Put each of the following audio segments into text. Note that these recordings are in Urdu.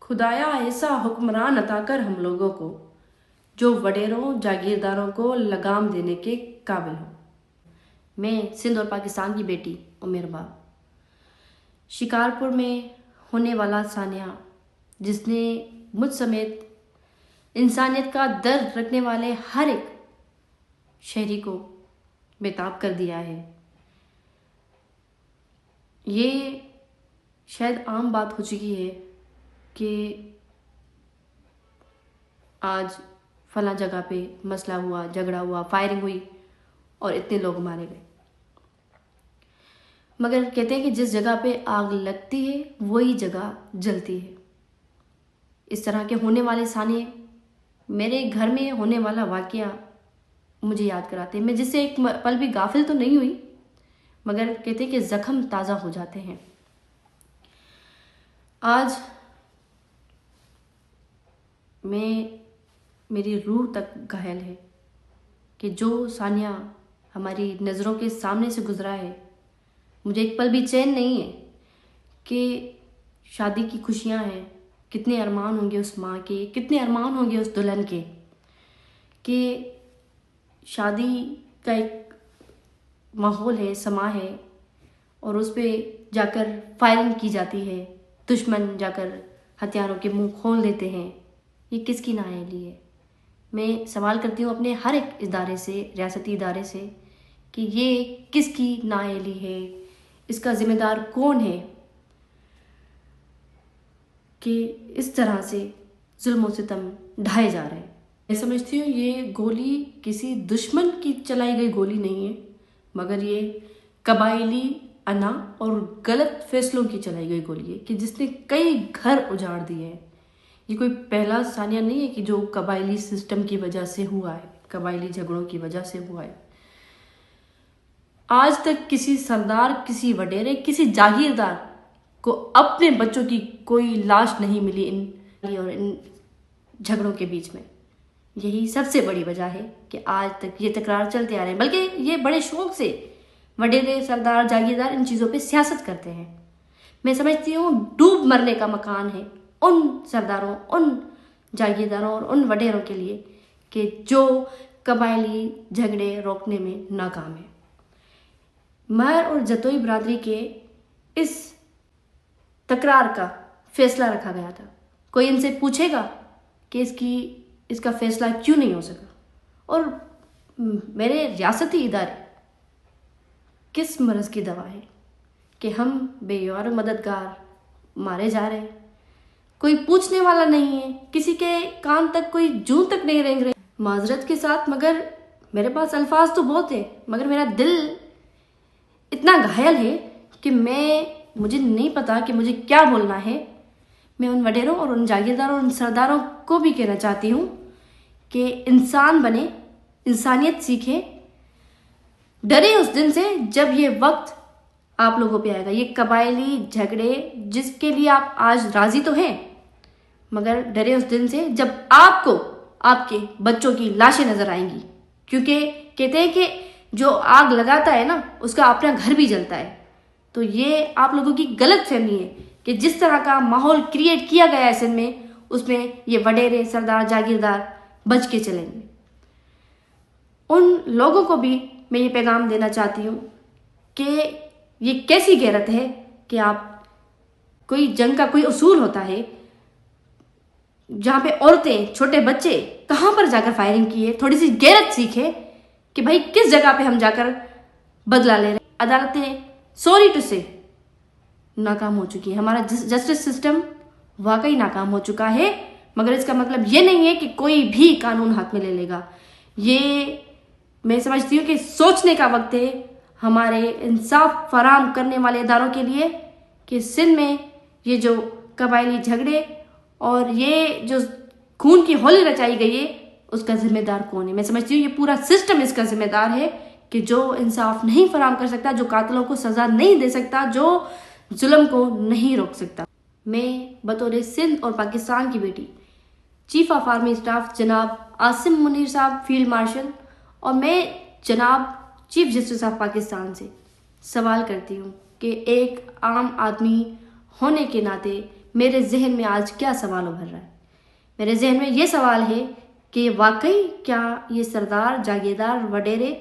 خدایا ایسا حکمران عطا کر ہم لوگوں کو جو وڈیروں جاگیرداروں کو لگام دینے کے قابل ہو۔ میں سندھ اور پاکستان کی بیٹی عمر با شکارپور میں ہونے والا سانحہ جس نے مجھ سمیت انسانیت کا درد رکھنے والے ہر ایک شہری کو بےتاب کر دیا ہے۔ یہ شاید عام بات ہو چکی ہے کہ آج فلاں جگہ پہ مسئلہ ہوا، جھگڑا ہوا، فائرنگ ہوئی اور اتنے لوگ مارے گئے، مگر کہتے ہیں کہ جس جگہ پہ آگ لگتی ہے وہی جگہ جلتی ہے۔ اس طرح کے ہونے والے سانحے میرے گھر میں ہونے والا واقعہ مجھے یاد کراتے ہیں۔ میں جس سے ایک پل بھی غافل تو نہیں ہوئی، مگر کہتے ہیں کہ زخم تازہ ہو جاتے ہیں۔ آج میری روح تک گھائل ہے کہ جو سانحہ ہماری نظروں کے سامنے سے گزرا ہے، مجھے ایک پل بھی چین نہیں ہے کہ شادی کی خوشیاں ہیں، کتنے ارمان ہوں گے اس ماں کے، کتنے ارمان ہوں گے اس دلہن کے، کہ شادی کا ایک ماحول ہے، سما ہے، اور اس پہ جا کر فائرنگ کی جاتی ہے، دشمن جا کر ہتھیاروں کے منہ کھول دیتے ہیں۔ یہ کس کی نااہلی ہے؟ میں سوال کرتی ہوں اپنے ہر ایک ادارے سے، ریاستی ادارے سے، کہ یہ کس کی نااہلی ہے، اس کا ذمہ دار کون ہے کہ اس طرح سے ظلم و ستم ڈھائے جا رہے ہیں۔ میں سمجھتی ہوں یہ گولی کسی دشمن کی چلائی گئی گولی نہیں ہے، مگر یہ قبائلی انا اور غلط فیصلوں کی چلائی گئی گولی ہے کہ جس نے کئی گھر اجاڑ دیے ہیں۔ یہ کوئی پہلا سانحہ نہیں ہے کہ جو قبائلی سسٹم کی وجہ سے ہوا ہے، قبائلی جھگڑوں کی وجہ سے ہوا ہے۔ آج تک کسی سردار، کسی وڈیرے، کسی جاگیردار کو اپنے بچوں کی کوئی لاش نہیں ملی ان جھگڑوں کے بیچ میں۔ یہی سب سے بڑی وجہ ہے کہ آج تک یہ تکرار چلتے آ رہے ہیں، بلکہ یہ بڑے شوق سے وڈیرے، سردار، جاگیردار ان چیزوں پہ سیاست کرتے ہیں۔ میں سمجھتی ہوں ڈوب مرنے کا مکان ہے ان سرداروں، ان جاگیرداروں اور ان وڈیروں کے لیے کہ جو قبائلی جھگڑے روکنے میں ناکام ہیں۔ مہر اور جتوئی برادری کے اس تکرار کا فیصلہ رکھا گیا تھا۔ کوئی ان سے پوچھے گا کہ اس کا فیصلہ کیوں نہیں ہو سکا؟ اور میرے ریاستی ادارے کس مرض کی دوا ہے کہ ہم بے یار مددگار مارے جا رہے ہیں؟ کوئی پوچھنے والا نہیں ہے، کسی کے کان تک کوئی جوں تک نہیں رینگ رہے۔ معذرت کے ساتھ، مگر میرے پاس الفاظ تو بہت ہیں، مگر میرا دل اتنا گھائل ہے کہ مجھے نہیں پتا کہ مجھے کیا بولنا ہے۔ میں ان وڈیروں اور ان جاگیرداروں اور ان سرداروں کو بھی کہنا چاہتی ہوں کہ انسان بنے، انسانیت سیکھیں، ڈرے اس دن سے جب یہ وقت آپ لوگوں پہ آئے گا۔ یہ قبائلی جھگڑے جس کے لیے آپ آج راضی تو ہیں، مگر ڈرے اس دن سے جب آپ کو آپ کے بچوں کی لاشیں نظر آئیں گی، کیونکہ کہتے ہیں کہ جو آگ لگاتا ہے نا اس کا اپنا گھر بھی جلتا ہے۔ تو یہ آپ لوگوں کی غلط فہمی ہے کہ جس طرح کا ماحول کریٹ کیا گیا ہے سندھ میں، اس میں یہ وڈیرے، سردار، جاگیردار بچ کے چلیں گے۔ ان لوگوں کو بھی میں یہ پیغام دینا چاہتی ہوں کہ یہ کیسی غیرت ہے کہ آپ کوئی جنگ کا کوئی اصول ہوتا ہے جہاں پہ عورتیں، چھوٹے بچے کہاں پر جا کر فائرنگ کی ہے؟ تھوڑی سی غیرت سیکھے کہ بھائی کس جگہ پہ ہم جا کر بدلہ لے رہے ہیں۔ عدالتیں سوری ٹو سے ناکام ہو چکی ہیں، ہمارا جسٹس سسٹم واقعی ناکام ہو چکا ہے، مگر اس کا مطلب یہ نہیں ہے کہ کوئی بھی قانون ہاتھ میں لے لے گا۔ یہ میں سمجھتی ہوں کہ سوچنے کا وقت ہے ہمارے انصاف فراہم کرنے والے اداروں کے لیے کہ سندھ میں یہ جو قبائلی جھگڑے اور یہ جو خون کی ہولی رچائی گئی ہے اس کا ذمہ دار کون ہے۔ میں سمجھتی ہوں یہ پورا سسٹم اس کا ذمہ دار ہے کہ جو انصاف نہیں فراہم کر سکتا، جو قاتلوں کو سزا نہیں دے سکتا، جو ظلم کو نہیں روک سکتا۔ میں بطور سندھ اور پاکستان کی بیٹی چیف آف آرمی اسٹاف جناب عاصم منیر صاحب فیلڈ مارشل اور میں جناب چیف جسٹس آف پاکستان سے سوال کرتی ہوں کہ ایک عام آدمی ہونے کے ناطے میرے ذہن میں آج کیا سوال ابھر رہا ہے؟ میرے ذہن میں یہ سوال ہے کہ واقعی کیا یہ سردار، جاگیردار، وڈیرے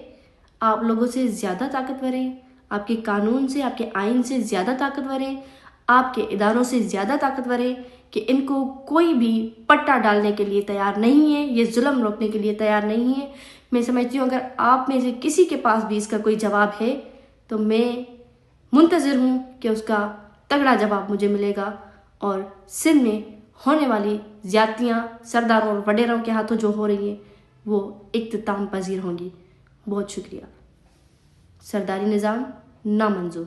آپ لوگوں سے زیادہ طاقتور ہیں؟ آپ کے قانون سے، آپ کے آئین سے زیادہ طاقتور ہیں؟ آپ کے اداروں سے زیادہ طاقتور ہیں کہ ان کو کوئی بھی پٹا ڈالنے کے لیے تیار نہیں ہے، یہ ظلم روکنے کے لیے تیار نہیں ہے؟ میں سمجھتی ہوں اگر آپ میں سے کسی کے پاس بھی اس کا کوئی جواب ہے تو میں منتظر ہوں کہ اس کا تگڑا جواب مجھے ملے گا، اور سندھ میں ہونے والی زیادتیاں سرداروں اور وڈیروں کے ہاتھوں جو ہو رہی ہیں وہ اختتام پذیر ہوں گی۔ بہت شکریہ۔ سرداری نظام نامنظور۔